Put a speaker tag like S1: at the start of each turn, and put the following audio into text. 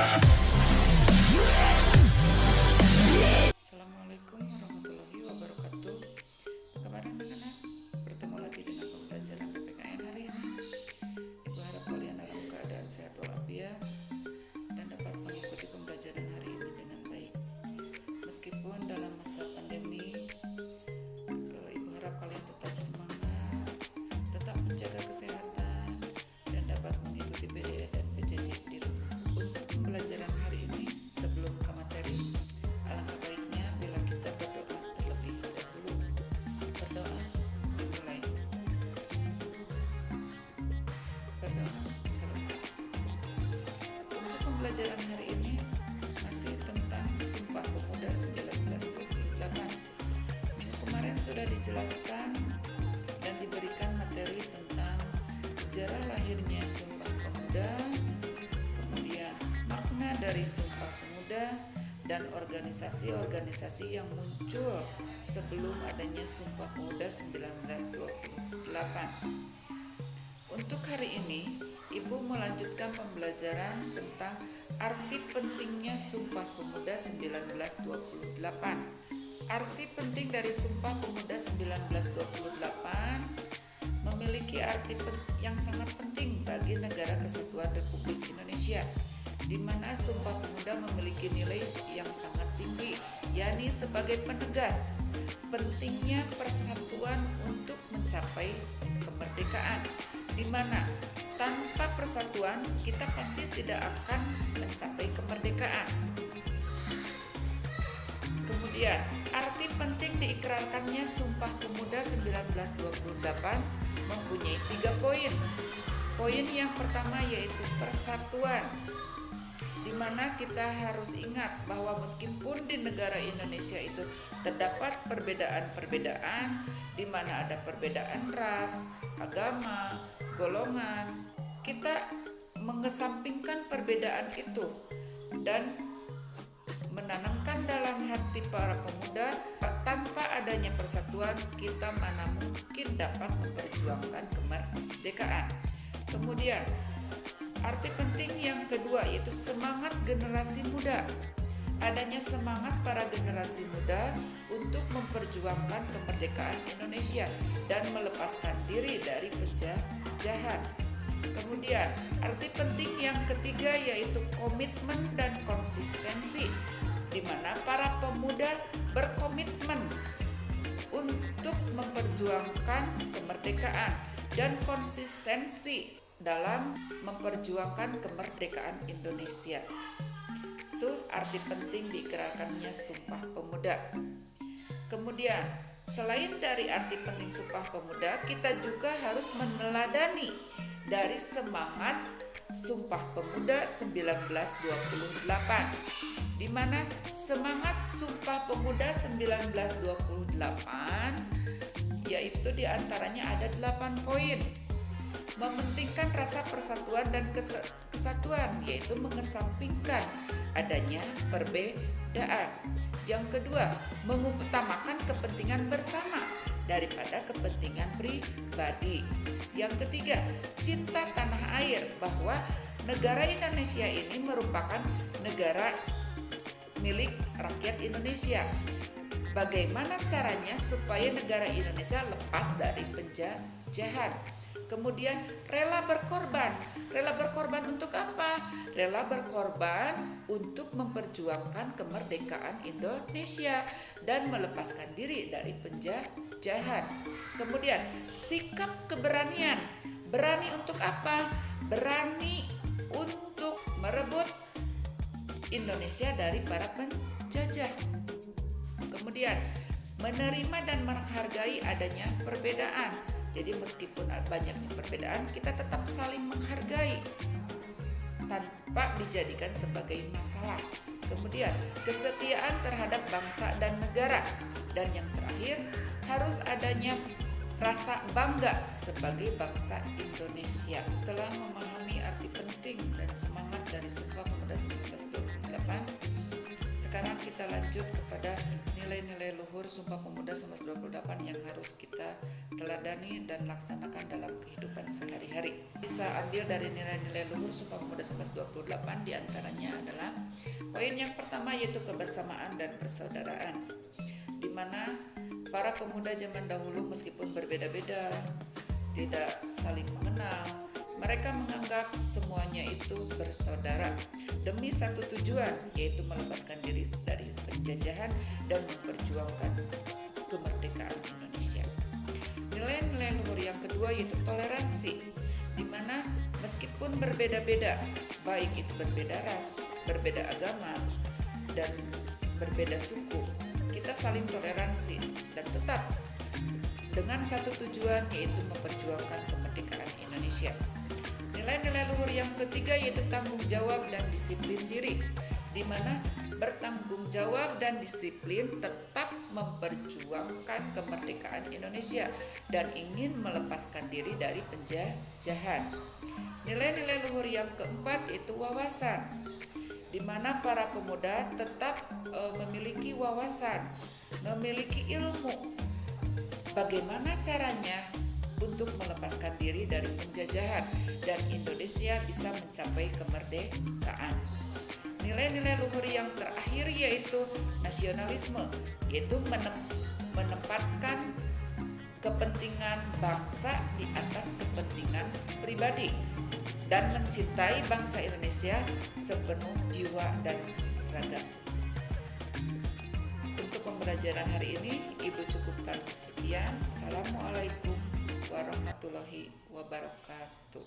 S1: Assalamualaikum warahmatullahi wabarakatuh. Apa kabar anak-anak? Bertemu lagi dengan pembelajaran PPKN hari ini. Ibu harap kalian dalam keadaan sehat walafiat dan dapat mengikuti pembelajaran hari ini dengan baik. Meskipun dalam masa pandemi, Ibu harap kalian tetap semangat, tetap menjaga kesehatan, dan dapat mengikuti PDE dan PJJ di rumah. Untuk pembelajaran hari ini, sebelum ke materi, alangkah baiknya bila kita berdoa terlebih dahulu. Berdoa dimulai. Berdoa selesai. Untuk pembelajaran hari ini masih tentang Sumpah Pemuda 1928. Minggu kemarin sudah dijelaskan dan diberikan materi tentang sejarah lahirnya Sumpah Pemuda, kemudian makna dari Sumpah Pemuda, dan organisasi-organisasi yang muncul sebelum adanya Sumpah Pemuda 1928. Untuk hari ini, Ibu melanjutkan pembelajaran tentang arti pentingnya Sumpah Pemuda 1928. Arti penting dari Sumpah Pemuda 1928 memiliki arti yang sangat penting bagi Negara Kesatuan Republik Indonesia, di mana Sumpah Pemuda memiliki nilai yang sangat tinggi, yakni sebagai penegas pentingnya persatuan untuk mencapai kemerdekaan, di mana tanpa persatuan kita pasti tidak akan mencapai kemerdekaan. Kemudian, arti penting diikrarkannya Sumpah Pemuda 1928 mempunyai 3 poin. Poin yang pertama yaitu persatuan, di mana kita harus ingat bahwa meskipun di negara Indonesia itu terdapat perbedaan-perbedaan, di mana ada perbedaan ras, agama, golongan, kita mengesampingkan perbedaan itu dan menanamkan dalam hati para pemuda, tanpa adanya persatuan kita mana mungkin dapat memperjuangkan kemerdekaan. Kemudian arti penting yang kedua yaitu semangat generasi muda. Adanya semangat para generasi muda untuk memperjuangkan kemerdekaan Indonesia dan melepaskan diri dari penjajahan. Kemudian arti penting yang ketiga yaitu komitmen dan konsistensi, di mana para pemuda berkomitmen untuk memperjuangkan kemerdekaan dan konsistensi dalam memperjuangkan kemerdekaan Indonesia. Itu arti penting diikrarkannya Sumpah Pemuda. Kemudian, selain dari arti penting Sumpah Pemuda, kita juga harus meneladani dari semangat Sumpah Pemuda 1928, di mana semangat Sumpah Pemuda 1928 yaitu diantaranya ada 8 poin. Mementingkan rasa persatuan dan kesatuan, yaitu mengesampingkan adanya perbedaan. Yang kedua, mengutamakan kepentingan bersama daripada kepentingan pribadi. Yang ketiga, cinta tanah air, bahwa negara Indonesia ini merupakan negara milik rakyat Indonesia. Bagaimana caranya supaya negara Indonesia lepas dari penjajahan? Kemudian rela berkorban. Rela berkorban untuk apa? Rela berkorban untuk memperjuangkan kemerdekaan Indonesia dan melepaskan diri dari penjajahan. Kemudian sikap keberanian. Berani untuk apa? Berani untuk merebut Indonesia dari para penjajah. Kemudian menerima dan menghargai adanya perbedaan. Jadi meskipun banyaknya perbedaan, kita tetap saling menghargai tanpa dijadikan sebagai masalah. Kemudian kesetiaan terhadap bangsa dan negara. Dan yang terakhir, harus adanya rasa bangga sebagai bangsa Indonesia. Setelah memahami arti penting dan semangat dari Sumpah Pemuda 1928, Sekarang kita lanjut kepada nilai-nilai luhur Sumpah Pemuda 1928 yang harus kita teladani dan laksanakan dalam kehidupan sehari-hari. Bisa ambil dari nilai-nilai luhur Sumpah Pemuda 1928, diantaranya adalah poin yang pertama yaitu kebersamaan dan persaudaraan, di mana para pemuda zaman dahulu meskipun berbeda-beda, tidak saling mengenal, mereka menganggap semuanya itu bersaudara demi satu tujuan, yaitu melepaskan diri dari penjajahan dan memperjuangkan kemerdekaan Indonesia. Nilai-nilai luhur yang kedua yaitu toleransi, di mana meskipun berbeda-beda, baik itu berbeda ras, berbeda agama, dan berbeda suku, kita saling toleransi dan tetap dengan satu tujuan, yaitu memperjuangkan kemerdekaan Indonesia. Nilai-nilai luhur yang ketiga yaitu tanggung jawab dan disiplin diri, di mana bertanggung jawab dan disiplin tetap memperjuangkan kemerdekaan Indonesia dan ingin melepaskan diri dari penjajahan. Nilai-nilai luhur yang keempat yaitu wawasan, di mana para pemuda tetap memiliki wawasan, memiliki ilmu. Bagaimana caranya untuk melepaskan diri dari penjajahan dan Indonesia bisa mencapai kemerdekaan. Nilai-nilai luhur yang terakhir yaitu nasionalisme, yaitu menempatkan kepentingan bangsa di atas kepentingan pribadi dan mencintai bangsa Indonesia sepenuh jiwa dan raga. Untuk pembelajaran hari ini, Ibu cukupkan sekian. Assalamualaikum warahmatullahi wabarakatuh.